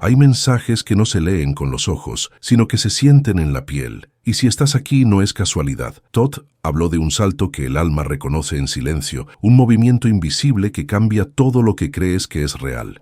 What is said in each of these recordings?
Hay mensajes que no se leen con los ojos, sino que se sienten en la piel. Y si estás aquí no es casualidad. Todd habló de un salto que el alma reconoce en silencio, un movimiento invisible que cambia todo lo que crees que es real.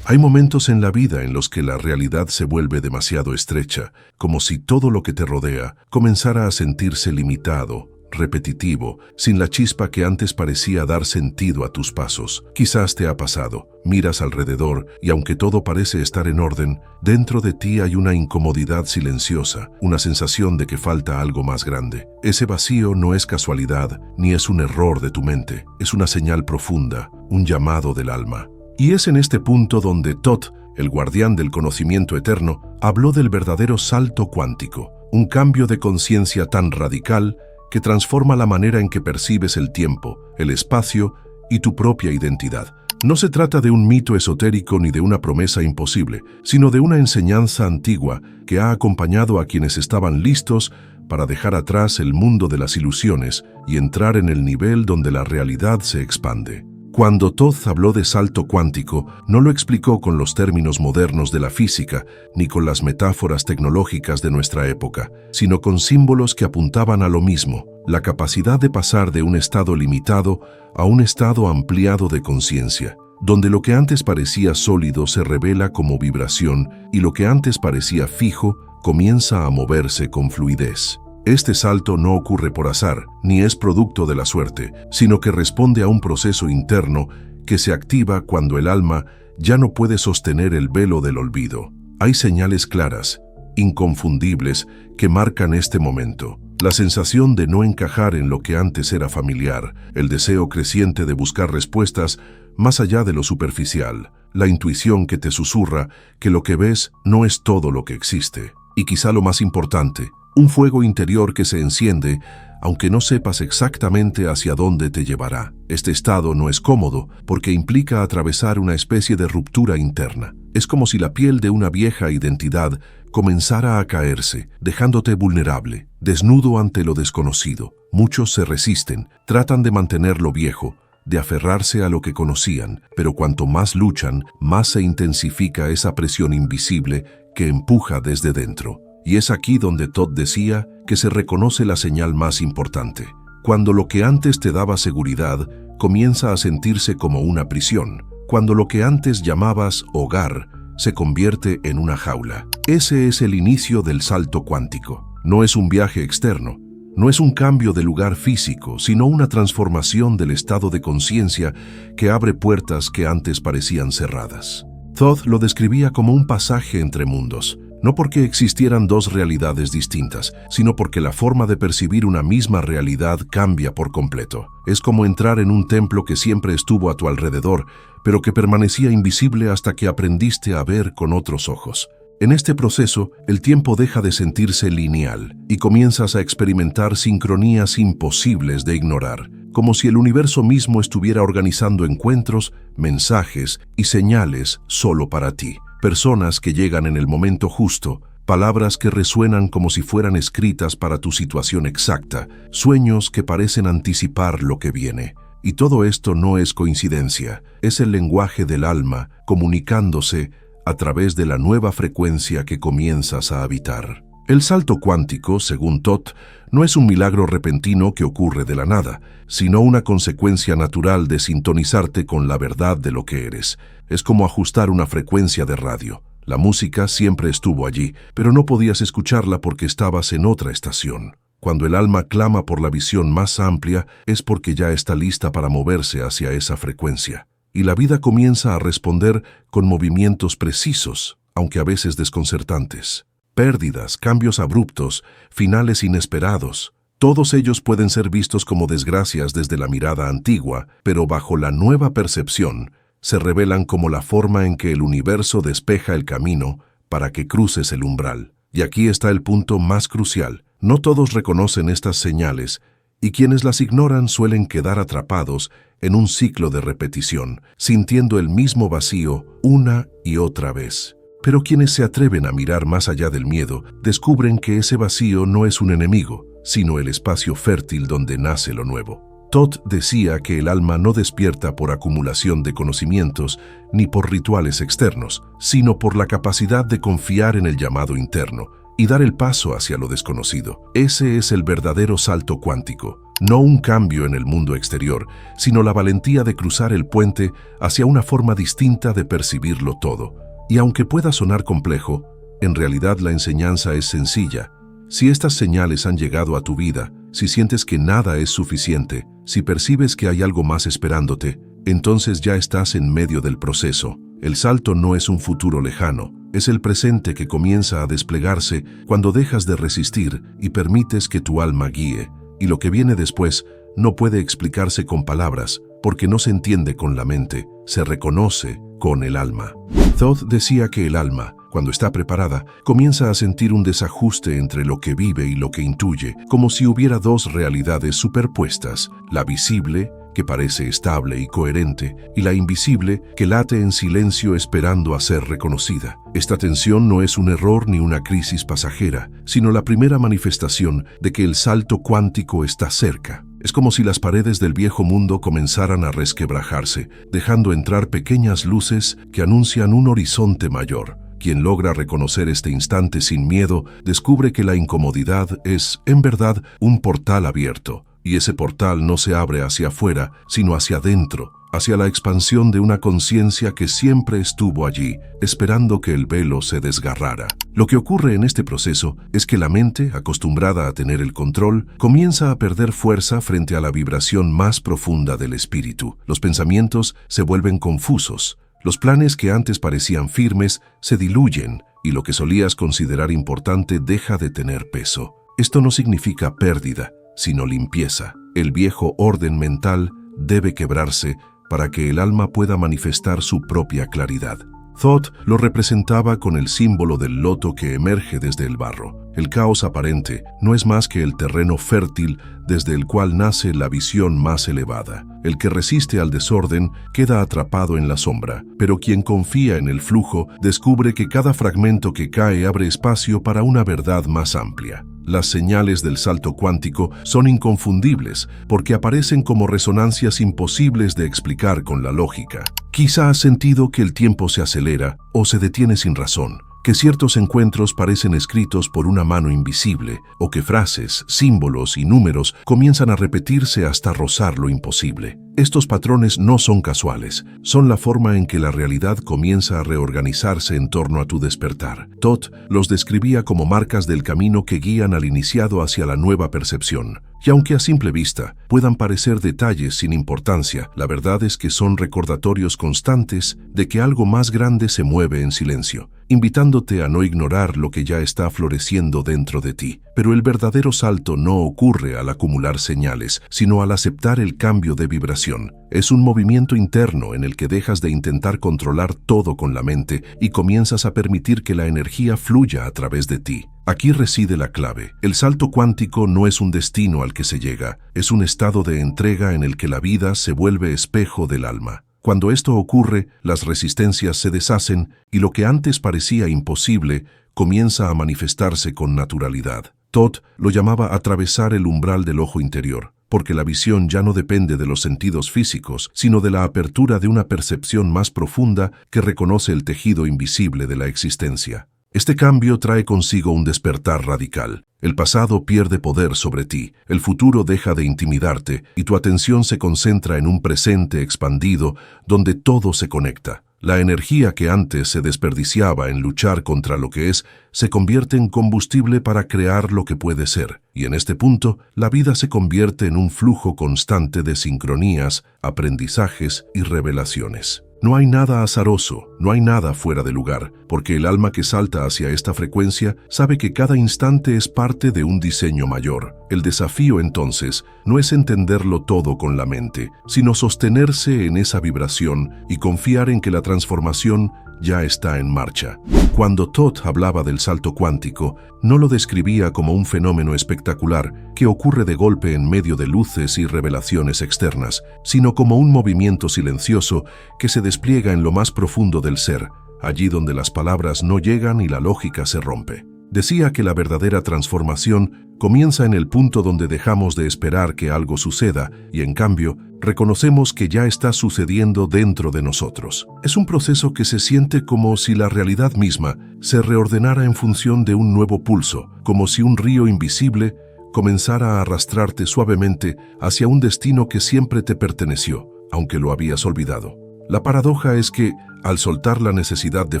Hay momentos en la vida en los que la realidad se vuelve demasiado estrecha, como si todo lo que te rodea comenzara a sentirse limitado, repetitivo, sin la chispa que antes parecía dar sentido a tus pasos. Quizás te ha pasado. Miras alrededor y aunque todo parece estar en orden, dentro de ti hay una incomodidad silenciosa, una sensación de que falta algo más grande. Ese vacío no es casualidad, ni es un error de tu mente. Es una señal profunda, un llamado del alma. Y es en este punto donde Todd, el guardián del conocimiento eterno, habló del verdadero salto cuántico, un cambio de conciencia tan radical que transforma la manera en que percibes el tiempo, el espacio y tu propia identidad. No se trata de un mito esotérico ni de una promesa imposible, sino de una enseñanza antigua que ha acompañado a quienes estaban listos para dejar atrás el mundo de las ilusiones y entrar en el nivel donde la realidad se expande. Cuando Todd habló de salto cuántico, no lo explicó con los términos modernos de la física, ni con las metáforas tecnológicas de nuestra época, sino con símbolos que apuntaban a lo mismo, la capacidad de pasar de un estado limitado a un estado ampliado de conciencia, donde lo que antes parecía sólido se revela como vibración y lo que antes parecía fijo comienza a moverse con fluidez. Este salto no ocurre por azar, ni es producto de la suerte, sino que responde a un proceso interno que se activa cuando el alma ya no puede sostener el velo del olvido. Hay señales claras, inconfundibles, que marcan este momento. La sensación de no encajar en lo que antes era familiar, el deseo creciente de buscar respuestas más allá de lo superficial, la intuición que te susurra que lo que ves no es todo lo que existe. Y quizá lo más importante, un fuego interior que se enciende, aunque no sepas exactamente hacia dónde te llevará. Este estado no es cómodo, porque implica atravesar una especie de ruptura interna. Es como si la piel de una vieja identidad comenzara a caerse, dejándote vulnerable, desnudo ante lo desconocido. Muchos se resisten, tratan de mantener lo viejo, de aferrarse a lo que conocían, pero cuanto más luchan, más se intensifica esa presión invisible que empuja desde dentro. Y es aquí donde Todd decía que se reconoce la señal más importante. Cuando lo que antes te daba seguridad comienza a sentirse como una prisión. Cuando lo que antes llamabas hogar se convierte en una jaula. Ese es el inicio del salto cuántico. No es un viaje externo, no es un cambio de lugar físico, sino una transformación del estado de conciencia que abre puertas que antes parecían cerradas. Todd lo describía como un pasaje entre mundos. No porque existieran dos realidades distintas, sino porque la forma de percibir una misma realidad cambia por completo. Es como entrar en un templo que siempre estuvo a tu alrededor, pero que permanecía invisible hasta que aprendiste a ver con otros ojos. En este proceso, el tiempo deja de sentirse lineal y comienzas a experimentar sincronías imposibles de ignorar, como si el universo mismo estuviera organizando encuentros, mensajes y señales solo para ti. Personas que llegan en el momento justo, palabras que resuenan como si fueran escritas para tu situación exacta, sueños que parecen anticipar lo que viene. Y todo esto no es coincidencia, es el lenguaje del alma comunicándose a través de la nueva frecuencia que comienzas a habitar. El salto cuántico, según Todd, no es un milagro repentino que ocurre de la nada, sino una consecuencia natural de sintonizarte con la verdad de lo que eres. Es como ajustar una frecuencia de radio. La música siempre estuvo allí, pero no podías escucharla porque estabas en otra estación. Cuando el alma clama por la visión más amplia, es porque ya está lista para moverse hacia esa frecuencia. Y la vida comienza a responder con movimientos precisos, aunque a veces desconcertantes. Pérdidas, cambios abruptos, finales inesperados. Todos ellos pueden ser vistos como desgracias desde la mirada antigua, pero bajo la nueva percepción, se revelan como la forma en que el universo despeja el camino para que cruces el umbral. Y aquí está el punto más crucial. No todos reconocen estas señales, y quienes las ignoran suelen quedar atrapados en un ciclo de repetición, sintiendo el mismo vacío una y otra vez. Pero quienes se atreven a mirar más allá del miedo, descubren que ese vacío no es un enemigo, sino el espacio fértil donde nace lo nuevo. Todd decía que el alma no despierta por acumulación de conocimientos ni por rituales externos, sino por la capacidad de confiar en el llamado interno y dar el paso hacia lo desconocido. Ese es el verdadero salto cuántico. No un cambio en el mundo exterior, sino la valentía de cruzar el puente hacia una forma distinta de percibirlo todo. Y aunque pueda sonar complejo, en realidad la enseñanza es sencilla. Si estas señales han llegado a tu vida, si sientes que nada es suficiente, si percibes que hay algo más esperándote, entonces ya estás en medio del proceso. El salto no es un futuro lejano, es el presente que comienza a desplegarse cuando dejas de resistir y permites que tu alma guíe. Y lo que viene después no puede explicarse con palabras, porque no se entiende con la mente, se reconoce con el alma. Todd decía que el alma, cuando está preparada, comienza a sentir un desajuste entre lo que vive y lo que intuye, como si hubiera dos realidades superpuestas, la visible, que parece estable y coherente, y la invisible, que late en silencio esperando a ser reconocida. Esta tensión no es un error ni una crisis pasajera, sino la primera manifestación de que el salto cuántico está cerca. Es como si las paredes del viejo mundo comenzaran a resquebrajarse, dejando entrar pequeñas luces que anuncian un horizonte mayor. Quien logra reconocer este instante sin miedo, descubre que la incomodidad es, en verdad, un portal abierto. Y ese portal no se abre hacia afuera, sino hacia adentro, hacia la expansión de una conciencia que siempre estuvo allí, esperando que el velo se desgarrara. Lo que ocurre en este proceso es que la mente, acostumbrada a tener el control, comienza a perder fuerza frente a la vibración más profunda del espíritu. Los pensamientos se vuelven confusos. Los planes que antes parecían firmes se diluyen y lo que solías considerar importante deja de tener peso. Esto no significa pérdida, sino limpieza. El viejo orden mental debe quebrarse para que el alma pueda manifestar su propia claridad. Thoth lo representaba con el símbolo del loto que emerge desde el barro. El caos aparente no es más que el terreno fértil desde el cual nace la visión más elevada. El que resiste al desorden queda atrapado en la sombra, pero quien confía en el flujo descubre que cada fragmento que cae abre espacio para una verdad más amplia. Las señales del salto cuántico son inconfundibles porque aparecen como resonancias imposibles de explicar con la lógica. Quizá has sentido que el tiempo se acelera o se detiene sin razón, que ciertos encuentros parecen escritos por una mano invisible o que frases, símbolos y números comienzan a repetirse hasta rozar lo imposible. Estos patrones no son casuales, son la forma en que la realidad comienza a reorganizarse en torno a tu despertar. Todd los describía como marcas del camino que guían al iniciado hacia la nueva percepción. Y aunque a simple vista puedan parecer detalles sin importancia, la verdad es que son recordatorios constantes de que algo más grande se mueve en silencio, invitándote a no ignorar lo que ya está floreciendo dentro de ti. Pero el verdadero salto no ocurre al acumular señales, sino al aceptar el cambio de vibración. Es un movimiento interno en el que dejas de intentar controlar todo con la mente y comienzas a permitir que la energía fluya a través de ti. Aquí reside la clave. El salto cuántico no es un destino al que se llega, es un estado de entrega en el que la vida se vuelve espejo del alma. Cuando esto ocurre, las resistencias se deshacen y lo que antes parecía imposible comienza a manifestarse con naturalidad. Todd lo llamaba atravesar el umbral del ojo interior, porque la visión ya no depende de los sentidos físicos, sino de la apertura de una percepción más profunda que reconoce el tejido invisible de la existencia. Este cambio trae consigo un despertar radical. El pasado pierde poder sobre ti, el futuro deja de intimidarte y tu atención se concentra en un presente expandido donde todo se conecta. La energía que antes se desperdiciaba en luchar contra lo que es, se convierte en combustible para crear lo que puede ser. Y en este punto, la vida se convierte en un flujo constante de sincronías, aprendizajes y revelaciones. No hay nada azaroso, no hay nada fuera de lugar, porque el alma que salta hacia esta frecuencia sabe que cada instante es parte de un diseño mayor. El desafío, entonces, no es entenderlo todo con la mente, sino sostenerse en esa vibración y confiar en que la transformación ya está en marcha. Cuando Todd hablaba del salto cuántico, no lo describía como un fenómeno espectacular que ocurre de golpe en medio de luces y revelaciones externas, sino como un movimiento silencioso que se despliega en lo más profundo del ser, allí donde las palabras no llegan y la lógica se rompe. Decía que la verdadera transformación comienza en el punto donde dejamos de esperar que algo suceda y, en cambio, reconocemos que ya está sucediendo dentro de nosotros. Es un proceso que se siente como si la realidad misma se reordenara en función de un nuevo pulso, como si un río invisible comenzara a arrastrarte suavemente hacia un destino que siempre te perteneció, aunque lo habías olvidado. La paradoja es que, al soltar la necesidad de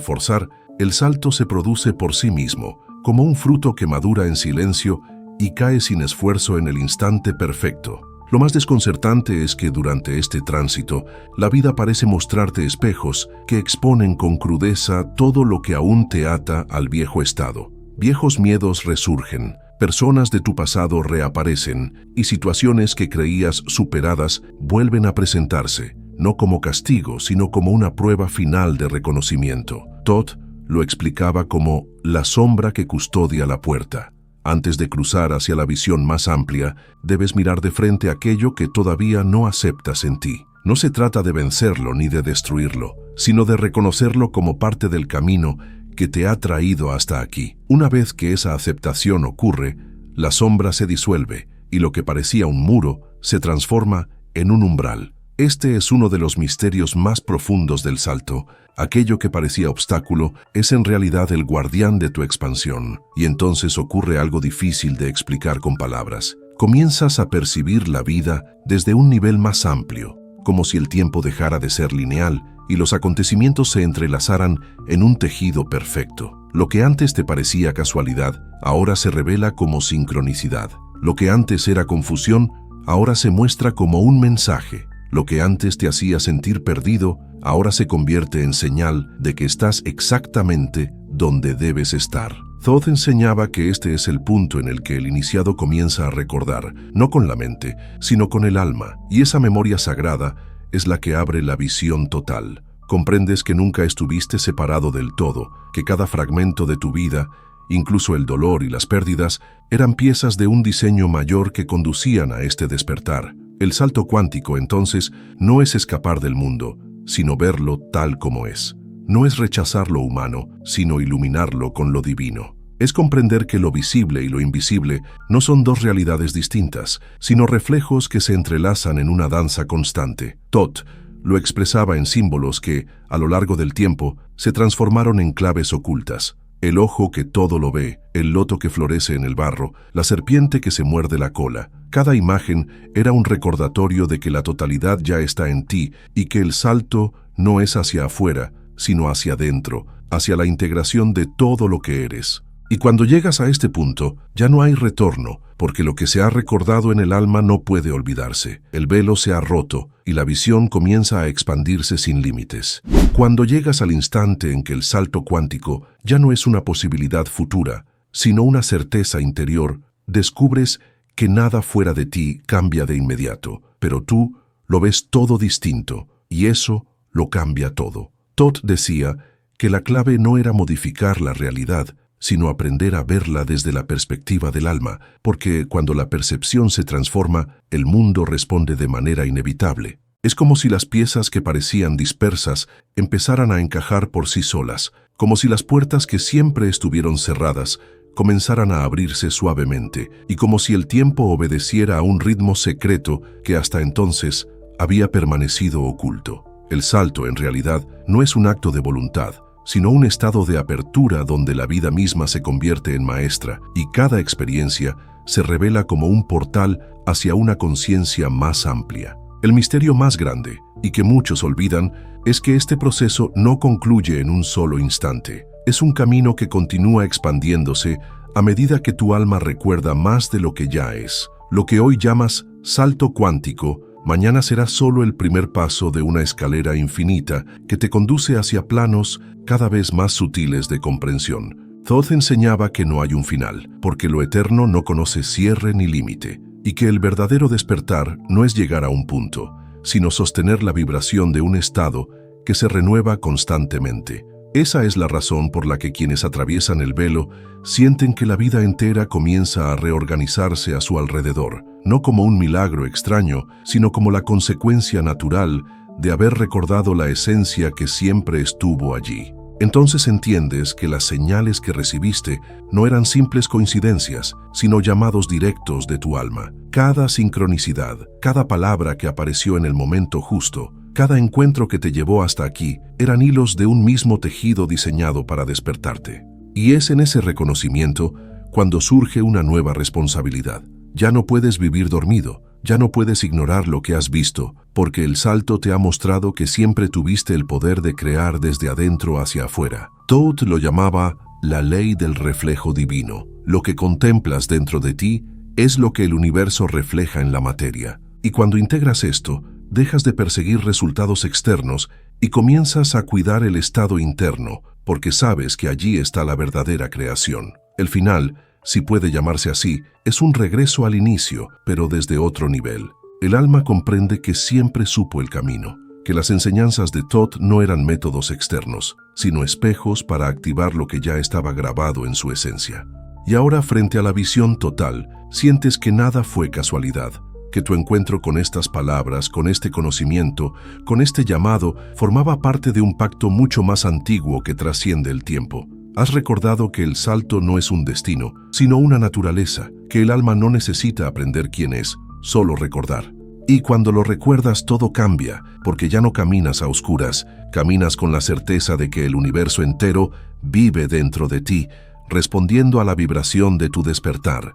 forzar, el salto se produce por sí mismo, como un fruto que madura en silencio y cae sin esfuerzo en el instante perfecto. Lo más desconcertante es que durante este tránsito, la vida parece mostrarte espejos que exponen con crudeza todo lo que aún te ata al viejo estado. Viejos miedos resurgen, personas de tu pasado reaparecen y situaciones que creías superadas vuelven a presentarse, no como castigo, sino como una prueba final de reconocimiento. Todd lo explicaba como la sombra que custodia la puerta. Antes de cruzar hacia la visión más amplia, debes mirar de frente aquello que todavía no aceptas en ti. No se trata de vencerlo ni de destruirlo, sino de reconocerlo como parte del camino que te ha traído hasta aquí. Una vez que esa aceptación ocurre, la sombra se disuelve y lo que parecía un muro se transforma en un umbral. Este es uno de los misterios más profundos del salto. Aquello que parecía obstáculo es en realidad el guardián de tu expansión. Y entonces ocurre algo difícil de explicar con palabras. Comienzas a percibir la vida desde un nivel más amplio, como si el tiempo dejara de ser lineal y los acontecimientos se entrelazaran en un tejido perfecto. Lo que antes te parecía casualidad, ahora se revela como sincronicidad. Lo que antes era confusión, ahora se muestra como un mensaje. Lo que antes te hacía sentir perdido, ahora se convierte en señal de que estás exactamente donde debes estar. Thoth enseñaba que este es el punto en el que el iniciado comienza a recordar, no con la mente, sino con el alma, y esa memoria sagrada es la que abre la visión total. Comprendes que nunca estuviste separado del todo, que cada fragmento de tu vida, incluso el dolor y las pérdidas, eran piezas de un diseño mayor que conducían a este despertar. El salto cuántico, entonces, no es escapar del mundo, sino verlo tal como es. No es rechazar lo humano, sino iluminarlo con lo divino. Es comprender que lo visible y lo invisible no son dos realidades distintas, sino reflejos que se entrelazan en una danza constante. Thoth lo expresaba en símbolos que, a lo largo del tiempo, se transformaron en claves ocultas. El ojo que todo lo ve, el loto que florece en el barro, la serpiente que se muerde la cola. Cada imagen era un recordatorio de que la totalidad ya está en ti y que el salto no es hacia afuera, sino hacia adentro, hacia la integración de todo lo que eres. Y cuando llegas a este punto, ya no hay retorno, porque lo que se ha recordado en el alma no puede olvidarse. El velo se ha roto y la visión comienza a expandirse sin límites. Cuando llegas al instante en que el salto cuántico ya no es una posibilidad futura, sino una certeza interior, descubres que nada fuera de ti cambia de inmediato, pero tú lo ves todo distinto, y eso lo cambia todo. Thoth decía que la clave no era modificar la realidad, sino aprender a verla desde la perspectiva del alma, porque cuando la percepción se transforma, el mundo responde de manera inevitable. Es como si las piezas que parecían dispersas empezaran a encajar por sí solas, como si las puertas que siempre estuvieron cerradas comenzaran a abrirse suavemente, y como si el tiempo obedeciera a un ritmo secreto que hasta entonces había permanecido oculto. El salto, en realidad, no es un acto de voluntad, sino un estado de apertura donde la vida misma se convierte en maestra y cada experiencia se revela como un portal hacia una conciencia más amplia. El misterio más grande, y que muchos olvidan, es que este proceso no concluye en un solo instante. Es un camino que continúa expandiéndose a medida que tu alma recuerda más de lo que ya es. Lo que hoy llamas salto cuántico, mañana será solo el primer paso de una escalera infinita que te conduce hacia planos cada vez más sutiles de comprensión. Thoth enseñaba que no hay un final, porque lo eterno no conoce cierre ni límite, y que el verdadero despertar no es llegar a un punto, sino sostener la vibración de un estado que se renueva constantemente. Esa es la razón por la que quienes atraviesan el velo sienten que la vida entera comienza a reorganizarse a su alrededor, no como un milagro extraño, sino como la consecuencia natural de haber recordado la esencia que siempre estuvo allí. Entonces entiendes que las señales que recibiste no eran simples coincidencias, sino llamados directos de tu alma. Cada sincronicidad, cada palabra que apareció en el momento justo, cada encuentro que te llevó hasta aquí, eran hilos de un mismo tejido diseñado para despertarte. Y es en ese reconocimiento cuando surge una nueva responsabilidad. Ya no puedes vivir dormido, ya no puedes ignorar lo que has visto, porque el salto te ha mostrado que siempre tuviste el poder de crear desde adentro hacia afuera. Todd lo llamaba la ley del reflejo divino. Lo que contemplas dentro de ti es lo que el universo refleja en la materia. Y cuando integras esto, dejas de perseguir resultados externos y comienzas a cuidar el estado interno, porque sabes que allí está la verdadera creación. El final, si puede llamarse así, es un regreso al inicio, pero desde otro nivel. El alma comprende que siempre supo el camino, que las enseñanzas de Todd no eran métodos externos, sino espejos para activar lo que ya estaba grabado en su esencia. Y ahora, frente a la visión total, sientes que nada fue casualidad, que tu encuentro con estas palabras, con este conocimiento, con este llamado, formaba parte de un pacto mucho más antiguo que trasciende el tiempo. Has recordado que el salto no es un destino, sino una naturaleza, que el alma no necesita aprender quién es, solo recordar. Y cuando lo recuerdas todo cambia, porque ya no caminas a oscuras, caminas con la certeza de que el universo entero vive dentro de ti, respondiendo a la vibración de tu despertar.